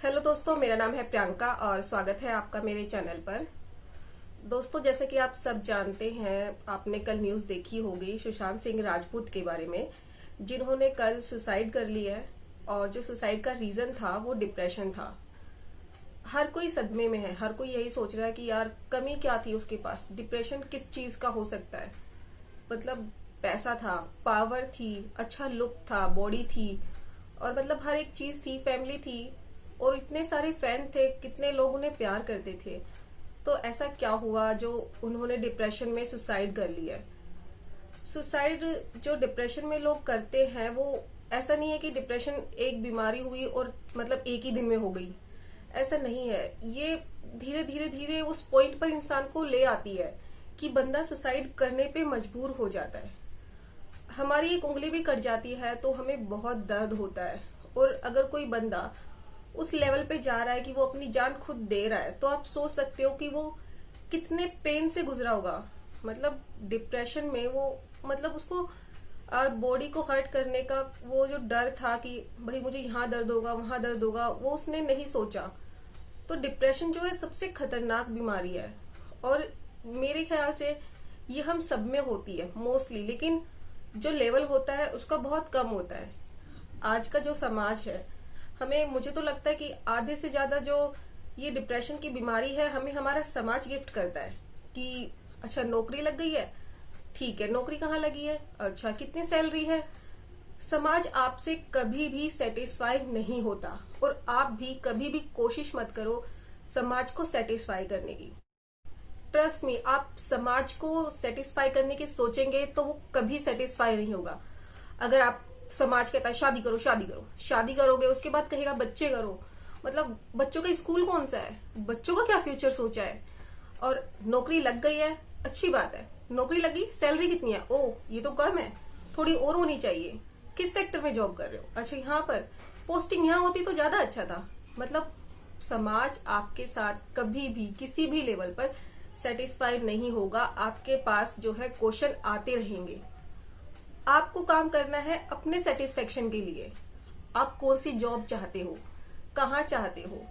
Hello दोस्तों, मेरा नाम है प्रियंका और स्वागत है आपका मेरे चैनल पर। दोस्तों, जैसे कि आप सब जानते हैं, आपने कल न्यूज देखी होगी सुशांत सिंह राजपूत के बारे में, जिन्होंने कल सुसाइड कर लिया है। और जो सुसाइड का रीजन था वो डिप्रेशन था। हर कोई सदमे में है, हर कोई यही सोच रहा है कि यार कमी क्या थी उसके पास, डिप्रेशन किस चीज का हो सकता है। मतलब पैसा था, पावर थी, अच्छा लुक था, बॉडी थी, और मतलब हर एक चीज थी, फैमिली थी, और इतने सारे फैन थे, कितने लोग उन्हें प्यार करते थे। तो ऐसा क्या हुआ जो उन्होंने डिप्रेशन में सुसाइड कर लिया। सुसाइड जो डिप्रेशन में लोग करते हैं, वो ऐसा नहीं है कि डिप्रेशन एक बीमारी हुई और मतलब एक ही दिन में हो गई, ऐसा नहीं है। ये धीरे धीरे धीरे उस पॉइंट पर इंसान को ले आती है कि बंदा सुसाइड करने पे मजबूर हो जाता है। हमारी एक उंगली भी कट जाती है तो हमें बहुत दर्द होता है, और अगर कोई बंदा उस लेवल पे जा रहा है कि वो अपनी जान खुद दे रहा है, तो आप सोच सकते हो कि वो कितने पेन से गुजरा होगा। मतलब डिप्रेशन में वो मतलब उसको बॉडी को हर्ट करने का वो जो डर था कि भाई मुझे यहाँ दर्द होगा वहां दर्द होगा, वो उसने नहीं सोचा। तो डिप्रेशन जो है सबसे खतरनाक बीमारी है, और मेरे ख्याल से ये हम सब में होती है मोस्टली, लेकिन जो लेवल होता है उसका बहुत कम होता है। आज का जो समाज है, मुझे तो लगता है कि आधे से ज्यादा जो ये डिप्रेशन की बीमारी है, हमें हमारा समाज गिफ्ट करता है कि अच्छा नौकरी लग गई है, ठीक है, नौकरी कहाँ लगी है, अच्छा कितनी सैलरी है। समाज आपसे कभी भी सेटिस्फाई नहीं होता, और आप भी कभी भी कोशिश मत करो समाज को सेटिस्फाई करने की। ट्रस्ट मी, आप समाज को सेटिस्फाई करने की सोचेंगे तो वो कभी सेटिस्फाई नहीं होगा। अगर आप समाज कहता है शादी करो शादी करो, शादी करोगे उसके बाद कहेगा बच्चे करो, मतलब बच्चों का स्कूल कौन सा है, बच्चों का क्या फ्यूचर सोचा है। और नौकरी लग गई है, अच्छी बात है, नौकरी लगी, सैलरी कितनी है, ओ ये तो कम है, थोड़ी और होनी चाहिए। किस सेक्टर में जॉब कर रहे हो, अच्छा यहाँ पर पोस्टिंग यहाँ होती तो ज्यादा अच्छा था। मतलब समाज आपके साथ कभी भी किसी भी लेवल पर सेटिस्फाई नहीं होगा। आपके पास जो है क्वेश्चन आते रहेंगे। आपको काम करना है अपने सेटिस्फेक्शन के लिए। आप कौन सी जॉब चाहते हो, कहाँ चाहते हो,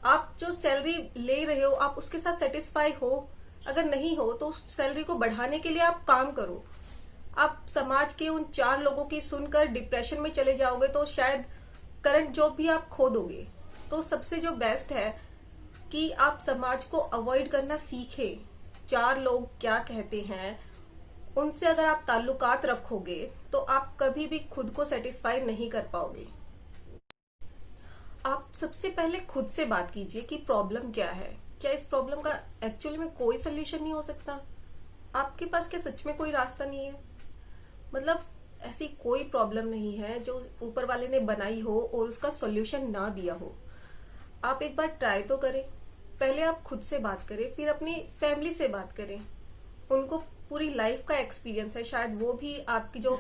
आप जो सैलरी ले रहे हो आप उसके साथ सेटिस्फाई हो। अगर नहीं हो तो सैलरी को बढ़ाने के लिए आप काम करो। आप समाज के उन 4 लोगों की सुनकर डिप्रेशन में चले जाओगे तो शायद करंट जॉब भी आप खो दोगे। तो सबसे जो बेस्ट है कि आप समाज को अवॉइड करना सीखें। 4 लोग क्या कहते हैं उनसे अगर आप ताल्लुकात रखोगे तो आप कभी भी खुद को सेटिस्फाई नहीं कर पाओगे। आप सबसे पहले खुद से बात कीजिए कि प्रॉब्लम क्या है। क्या इस प्रॉब्लम का एक्चुअली में कोई सोल्यूशन नहीं हो सकता? आपके पास क्या सच में कोई रास्ता नहीं है? मतलब ऐसी कोई प्रॉब्लम नहीं है जो ऊपर वाले ने बनाई हो और उसका सोल्यूशन ना दिया हो। आप एक बार ट्राई तो करें। पहले आप खुद से बात करें, फिर अपनी फैमिली से बात करें। उनको पूरी लाइफ का एक्सपीरियंस है, शायद वो भी आपकी जो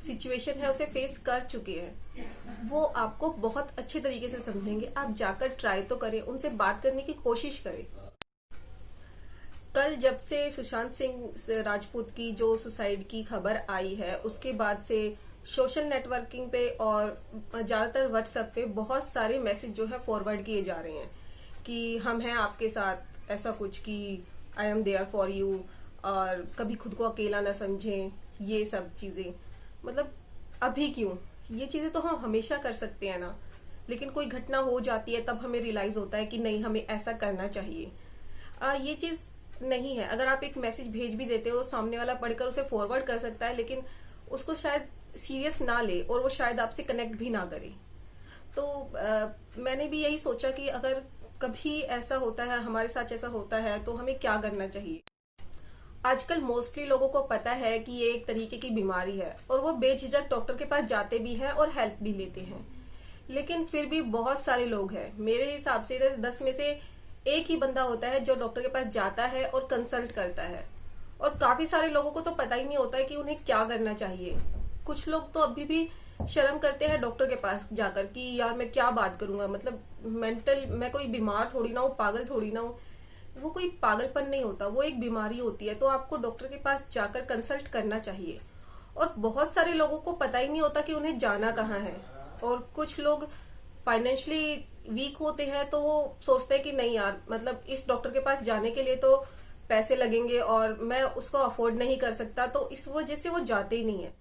सिचुएशन है उसे फेस कर चुके हैं, वो आपको बहुत अच्छे तरीके से समझेंगे। आप जाकर ट्राई तो करें, उनसे बात करने की कोशिश करें। कल जब से सुशांत सिंह राजपूत की जो सुसाइड की खबर आई है, उसके बाद से सोशल नेटवर्किंग पे और ज्यादातर व्हाट्सएप पे बहुत सारे मैसेज जो है फॉरवर्ड किए जा रहे हैं कि हम हैं आपके साथ, ऐसा कुछ कि I am there for you, और कभी खुद को अकेला ना समझें, ये सब चीजें। मतलब अभी क्यों, ये चीजें तो हम हमेशा कर सकते हैं ना, लेकिन कोई घटना हो जाती है तब हमें रियलाइज होता है कि नहीं, हमें ऐसा करना चाहिए। ये चीज नहीं है। अगर आप एक मैसेज भेज भी देते हो, सामने वाला पढ़कर उसे फॉरवर्ड कर सकता है, लेकिन उसको शायद सीरियस ना ले और वो शायद आपसे कनेक्ट भी ना करे। तो मैंने भी यही सोचा कि अगर कभी ऐसा होता है, हमारे साथ ऐसा होता है, तो हमें क्या करना चाहिए। आजकल मोस्टली लोगों को पता है कि ये एक तरीके की बीमारी है, और वो बेझिझक डॉक्टर के पास जाते भी हैं और हेल्प भी लेते हैं। लेकिन फिर भी बहुत सारे लोग हैं, मेरे हिसाब से 10 में से एक ही बंदा होता है जो डॉक्टर के पास जाता है और कंसल्ट करता है। और काफी सारे लोगों को तो पता ही नहीं होता है कि उन्हें क्या करना चाहिए। कुछ लोग तो अभी भी शर्म करते हैं डॉक्टर के पास जाकर कि यार मैं क्या बात करूंगा, मतलब मैं कोई बीमार थोड़ी ना हूँ, पागल थोड़ी ना हूँ। वो कोई पागलपन नहीं होता, वो एक बीमारी होती है। तो आपको डॉक्टर के पास जाकर कंसल्ट करना चाहिए। और बहुत सारे लोगों को पता ही नहीं होता कि उन्हें जाना कहाँ है। और कुछ लोग फाइनेंशियली वीक होते हैं तो वो सोचते हैं कि नहीं यार, मतलब इस डॉक्टर के पास जाने के लिए तो पैसे लगेंगे और मैं उसको अफोर्ड नहीं कर सकता, तो इस वजह से वो जाते ही नहीं है।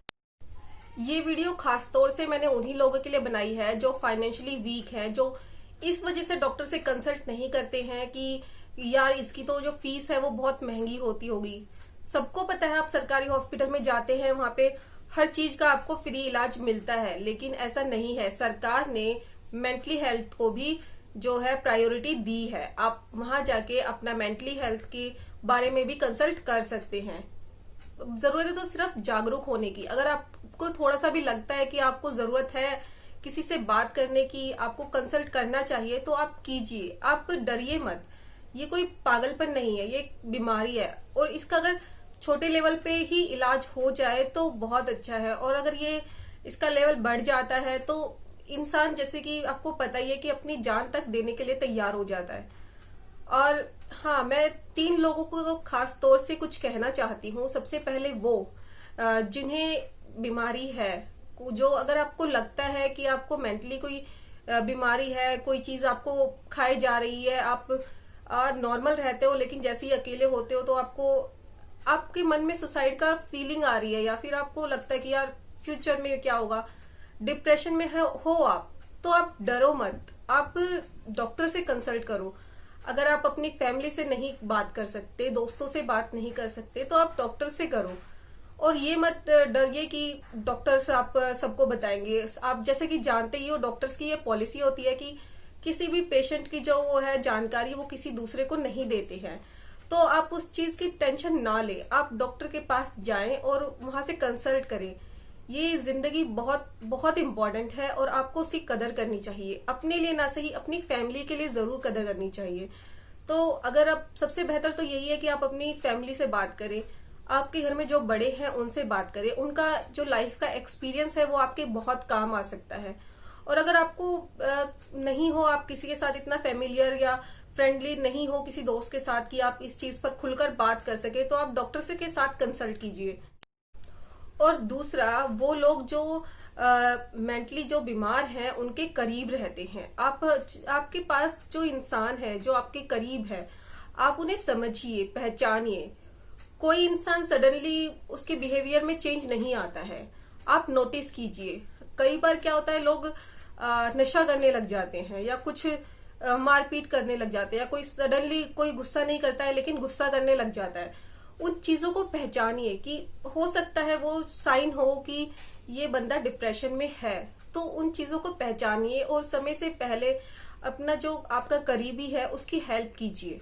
ये वीडियो खास तौर से मैंने उन्हीं लोगों के लिए बनाई है जो फाइनेंशियली वीक है, जो इस वजह से डॉक्टर से कंसल्ट नहीं करते हैं कि यार इसकी तो जो फीस है वो बहुत महंगी होती होगी। सबको पता है, आप सरकारी हॉस्पिटल में जाते हैं, वहां पे हर चीज का आपको फ्री इलाज मिलता है, लेकिन ऐसा नहीं है। सरकार ने मेंटली हेल्थ को भी जो है प्रायोरिटी दी है। आप वहां जाके अपना मेंटली हेल्थ के बारे में भी कंसल्ट कर सकते हैं। जरूरत है तो सिर्फ जागरूक होने की। अगर आपको थोड़ा सा भी लगता है कि आपको जरूरत है किसी से बात करने की, आपको कंसल्ट करना चाहिए, तो आप कीजिए, आप डरिए मत। ये कोई पागलपन नहीं है, ये एक बीमारी है और इसका अगर छोटे लेवल पे ही इलाज हो जाए तो बहुत अच्छा है। और अगर ये इसका लेवल बढ़ जाता है तो इंसान, जैसे कि आपको पता ही है कि अपनी जान तक देने के लिए तैयार हो जाता है। और हाँ, मैं 3 लोगों को खास तौर से कुछ कहना चाहती हूँ। सबसे पहले वो जिन्हें बीमारी है, जो अगर आपको लगता है कि आपको मेंटली कोई बीमारी है, कोई चीज आपको खाई जा रही है, आप नॉर्मल रहते हो लेकिन जैसे ही अकेले होते हो तो आपके मन में सुसाइड का फीलिंग आ रही है, या फिर आपको लगता है कि यार फ्यूचर में क्या होगा, डिप्रेशन में हो आप, तो आप डरो मत, आप डॉक्टर से कंसल्ट करो। अगर आप अपनी फैमिली से नहीं बात कर सकते, दोस्तों से बात नहीं कर सकते, तो आप डॉक्टर से करो। और ये मत डरिए कि डॉक्टर्स आप सबको बताएंगे। आप जैसे कि जानते ही हो, डॉक्टर्स की ये पॉलिसी होती है कि किसी भी पेशेंट की जो वो है जानकारी वो किसी दूसरे को नहीं देते हैं। तो आप उस चीज की टेंशन ना ले, आप डॉक्टर के पास जाएं और वहां से कंसल्ट करें। ये जिंदगी बहुत बहुत इंपॉर्टेंट है और आपको उसकी कदर करनी चाहिए। अपने लिए ना सही, अपनी फैमिली के लिए जरूर कदर करनी चाहिए। तो अगर आप, सबसे बेहतर तो यही है कि आप अपनी फैमिली से बात करें, आपके घर में जो बड़े हैं उनसे बात करें। उनका जो लाइफ का एक्सपीरियंस है वो आपके बहुत काम आ सकता है। और अगर आपको नहीं हो, आप किसी के साथ इतना फेमिलियर या फ्रेंडली नहीं हो किसी दोस्त के साथ कि आप इस चीज पर खुलकर बात कर सके, तो आप डॉक्टर से के साथ कंसल्ट कीजिए। और दूसरा, वो लोग जो मेंटली जो बीमार हैं उनके करीब रहते हैं, आपके पास जो इंसान है जो आपके करीब है, आप उन्हें समझिए, पहचानिए। कोई इंसान सडनली उसके बिहेवियर में चेंज नहीं आता है, आप नोटिस कीजिए। कई बार क्या होता है, लोग नशा करने लग जाते हैं या कुछ मारपीट करने लग जाते हैं, या कोई सडनली कोई गुस्सा नहीं करता है लेकिन गुस्सा करने लग जाता है। उन चीजों को पहचानिए कि हो सकता है वो साइन हो कि ये बंदा डिप्रेशन में है, तो उन चीजों को पहचानिए और समय से पहले अपना जो आपका करीबी है उसकी हेल्प कीजिए।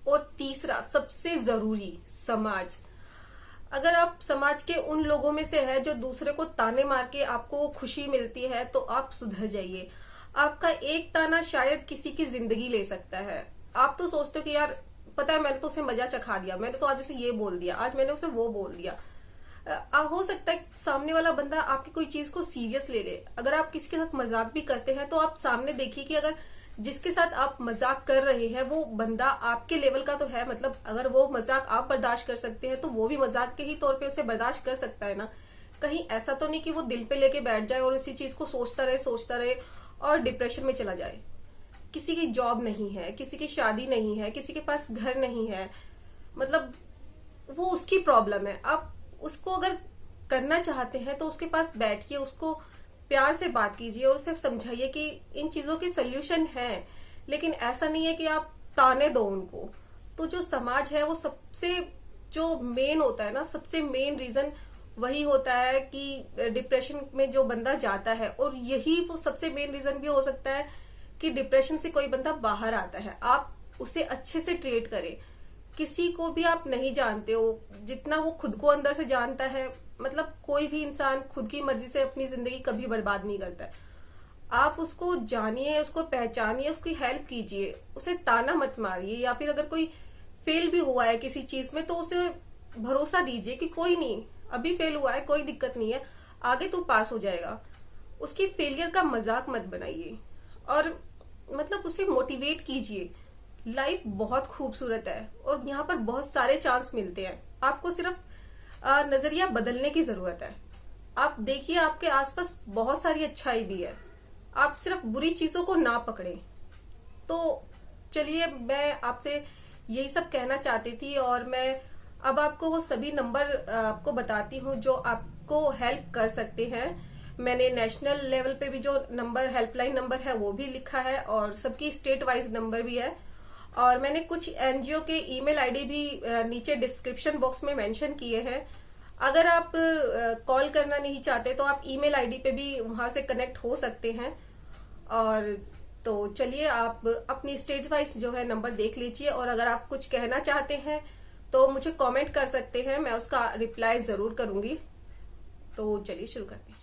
और तीसरा, सबसे जरूरी, समाज। अगर आप समाज के उन लोगों में से है जो दूसरे को ताने मार के आपको खुशी मिलती है, तो आप सुधर जाइए। आपका एक ताना शायद किसी की जिंदगी ले सकता है। आप तो सोचते हो कि यार पता है मैंने तो उसे मजा चखा दिया, मैंने तो आज उसे ये बोल दिया, आज मैंने उसे वो बोल दिया। हो सकता है सामने वाला बंदा आपकी कोई चीज को सीरियस ले ले। अगर आप किसी के साथ मजाक भी करते हैं तो आप सामने देखिए कि अगर जिसके साथ आप मजाक कर रहे हैं वो बंदा आपके लेवल का तो है, मतलब अगर वो मजाक आप बर्दाश्त कर सकते हैं तो वो भी मजाक के ही तौर पे उसे बर्दाश्त कर सकता है ना। कहीं ऐसा तो नहीं कि वो दिल पे लेके बैठ जाए और इसी चीज को सोचता रहे और डिप्रेशन में चला जाए। किसी की जॉब नहीं है, किसी की शादी नहीं है, किसी के पास घर नहीं है, मतलब वो उसकी प्रॉब्लम है। आप उसको अगर करना चाहते हैं तो उसके पास बैठिए, उसको प्यार से बात कीजिए और उसे समझाइए कि इन चीजों के सोल्यूशन है, लेकिन ऐसा नहीं है कि आप ताने दो उनको। तो जो समाज है वो सबसे जो मेन होता है ना, सबसे मेन रीजन वही होता है कि डिप्रेशन में जो बंदा जाता है, और यही वो सबसे मेन रीजन भी हो सकता है कि डिप्रेशन से कोई बंदा बाहर आता है। आप उसे अच्छे से ट्रीट करें। किसी को भी आप नहीं जानते हो जितना वो खुद को अंदर से जानता है। मतलब कोई भी इंसान खुद की मर्जी से अपनी जिंदगी कभी बर्बाद नहीं करता है। आप उसको जानिए, उसको पहचानिए, उसकी हेल्प कीजिए, उसे ताना मत मारिए। या फिर अगर कोई फेल भी हुआ है किसी चीज में तो उसे भरोसा दीजिए कि कोई नहीं, अभी फेल हुआ है, कोई दिक्कत नहीं है, आगे तू पास हो जाएगा। उसकी फेलियर का मजाक मत बनाइए और मतलब उसे मोटिवेट कीजिए। लाइफ बहुत खूबसूरत है और यहाँ पर बहुत सारे चांस मिलते हैं। आपको सिर्फ नजरिया बदलने की जरूरत है। आप देखिए आपके आसपास बहुत सारी अच्छाई भी है। आप सिर्फ बुरी चीजों को ना पकड़ें। तो चलिए, मैं आपसे यही सब कहना चाहती थी, और मैं अब आपको वो सभी नंबर आपको बताती हूँ जो आपको हेल्प कर सकते हैं। मैंने नेशनल लेवल पे भी जो नंबर, हेल्पलाइन नंबर है, वो भी लिखा है, और सबकी स्टेट वाइज नंबर भी है। और मैंने कुछ एनजीओ के ईमेल आईडी भी नीचे डिस्क्रिप्शन बॉक्स में मेंशन किए हैं। अगर आप कॉल करना नहीं चाहते तो आप ईमेल आईडी पे भी वहां से कनेक्ट हो सकते हैं। और तो चलिए, आप अपनी स्टेट वाइज जो है नंबर देख लीजिए, और अगर आप कुछ कहना चाहते हैं तो मुझे कमेंट कर सकते हैं, मैं उसका रिप्लाई जरूर करूंगी। तो चलिए शुरू करते हैं।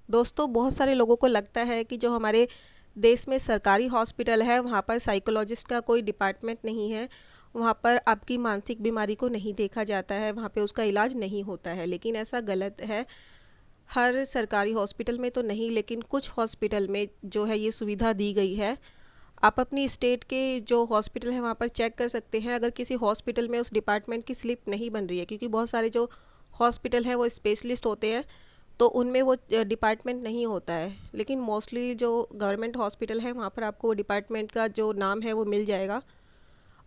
दोस्तों, बहुत सारे लोगों को लगता है कि जो हमारे देश में सरकारी हॉस्पिटल है वहाँ पर साइकोलॉजिस्ट का कोई डिपार्टमेंट नहीं है, वहाँ पर आपकी मानसिक बीमारी को नहीं देखा जाता है, वहाँ पे उसका इलाज नहीं होता है। लेकिन ऐसा गलत है। हर सरकारी हॉस्पिटल में तो नहीं, लेकिन कुछ हॉस्पिटल में जो है ये सुविधा दी गई है। आप अपनी स्टेट के जो हॉस्पिटल है वहाँ पर चेक कर सकते हैं। अगर किसी हॉस्पिटल में उस डिपार्टमेंट की स्लिप नहीं बन रही है, क्योंकि बहुत सारे जो हॉस्पिटल हैं वो स्पेशलिस्ट होते हैं, तो उनमें वो डिपार्टमेंट नहीं होता है। लेकिन मोस्टली जो गवर्नमेंट हॉस्पिटल है वहाँ पर आपको वो डिपार्टमेंट का जो नाम है वो मिल जाएगा।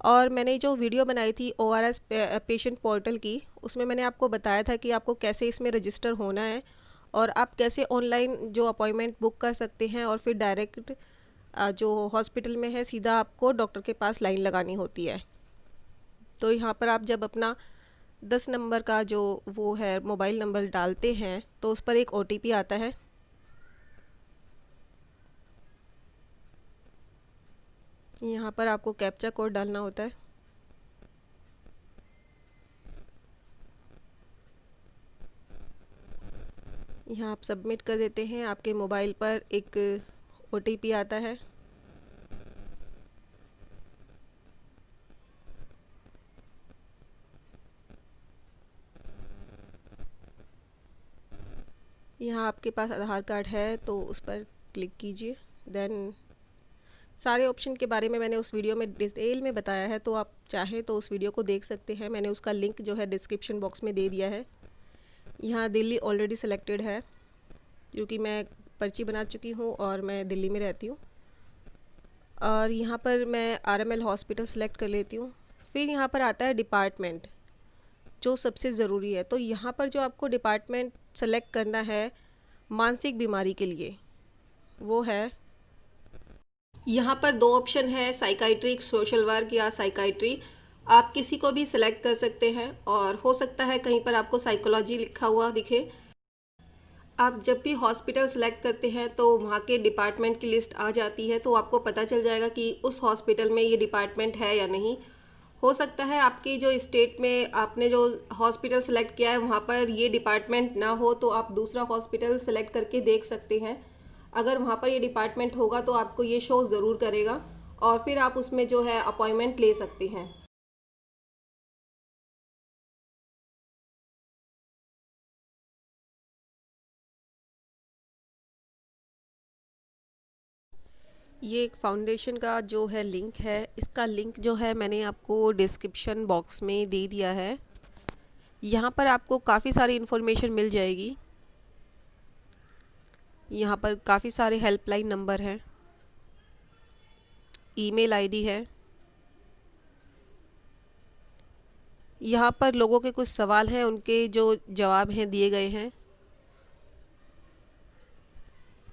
और मैंने जो वीडियो बनाई थी ORS पेशेंट पोर्टल की, उसमें मैंने आपको बताया था कि आपको कैसे इसमें रजिस्टर होना है, और आप कैसे ऑनलाइन जो अपॉइंटमेंट बुक कर सकते हैं, और फिर डायरेक्ट जो हॉस्पिटल में है सीधा आपको डॉक्टर के पास लाइन लगानी होती है। तो यहाँ पर आप जब अपना 10 नंबर का जो वो है मोबाइल नंबर डालते हैं तो उस पर एक OTP आता है। यहाँ पर आपको कैप्चा कोड डालना होता है। यहाँ आप सबमिट कर देते हैं, आपके मोबाइल पर एक OTP आता है। यहाँ आपके पास आधार कार्ड है तो उस पर क्लिक कीजिए। देन सारे ऑप्शन के बारे में मैंने उस वीडियो में डिटेल में बताया है, तो आप चाहें तो उस वीडियो को देख सकते हैं। मैंने उसका लिंक जो है डिस्क्रिप्शन बॉक्स में दे दिया है। यहाँ दिल्ली ऑलरेडी सिलेक्टेड है, क्योंकि मैं पर्ची बना चुकी हूँ और मैं दिल्ली में रहती हूँ। और यहाँ पर मैं RML हॉस्पिटल सेलेक्ट कर लेती हूँ। फिर यहाँ पर आता है डिपार्टमेंट, जो सबसे ज़रूरी है। तो यहाँ पर जो आपको डिपार्टमेंट सेलेक्ट करना है मानसिक बीमारी के लिए, वो है, यहाँ पर दो ऑप्शन है, साइकाइट्रिक, सोशल वर्क या साइकाइट्री। आप किसी को भी सिलेक्ट कर सकते हैं, और हो सकता है कहीं पर आपको साइकोलॉजी लिखा हुआ दिखे। आप जब भी हॉस्पिटल सेलेक्ट करते हैं तो वहाँ के डिपार्टमेंट की लिस्ट आ जाती है, तो आपको पता चल जाएगा कि उस हॉस्पिटल में ये डिपार्टमेंट है या नहीं। हो सकता है आपकी जो स्टेट में आपने जो हॉस्पिटल सेलेक्ट किया है वहाँ पर ये डिपार्टमेंट ना हो, तो आप दूसरा हॉस्पिटल सेलेक्ट करके देख सकते हैं। अगर वहाँ पर ये डिपार्टमेंट होगा तो आपको ये शो ज़रूर करेगा, और फिर आप उसमें जो है अपॉइंटमेंट ले सकते हैं। ये एक फाउंडेशन का जो है लिंक है, इसका लिंक जो है मैंने आपको डिस्क्रिप्शन बॉक्स में दे दिया है। यहाँ पर आपको काफ़ी सारी इन्फॉर्मेशन मिल जाएगी। यहाँ पर काफ़ी सारे हेल्पलाइन नंबर हैं, ईमेल आईडी है। यहाँ पर लोगों के कुछ सवाल हैं, उनके जो जवाब हैं दिए गए हैं।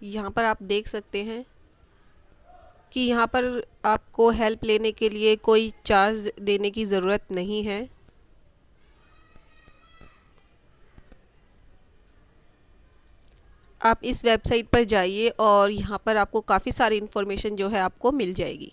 यहाँ पर आप देख सकते हैं कि यहाँ पर आपको हेल्प लेने के लिए कोई चार्ज देने की ज़रूरत नहीं है। आप इस वेबसाइट पर जाइए और यहाँ पर आपको काफ़ी सारी इन्फॉर्मेशन जो है आपको मिल जाएगी।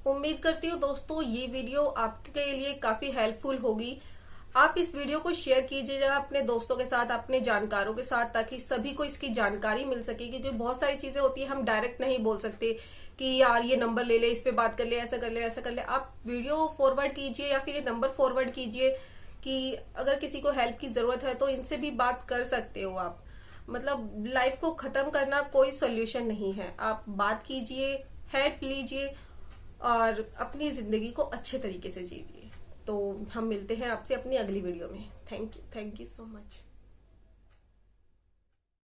उम्मीद करती हूँ दोस्तों ये वीडियो आपके लिए काफी हेल्पफुल होगी। आप इस वीडियो को शेयर कीजिएगा अपने दोस्तों के साथ, अपने जानकारों के साथ, ताकि सभी को इसकी जानकारी मिल सके। क्योंकि बहुत सारी चीजें होती है हम डायरेक्ट नहीं बोल सकते कि यार ये नंबर ले ले, इस पे बात कर ले, ऐसा कर ले, ऐसा कर ले। आप वीडियो फॉरवर्ड कीजिए या फिर ये नंबर फॉरवर्ड कीजिए कि अगर किसी को हेल्प की जरूरत है तो इनसे भी बात कर सकते हो आप। मतलब लाइफ को खत्म करना कोई सोल्यूशन नहीं है। आप बात कीजिए, हेल्प लीजिए और अपनी जिंदगी को अच्छे तरीके से जीजिए। तो हम मिलते हैं आपसे अपनी अगली वीडियो में। Thank you so much.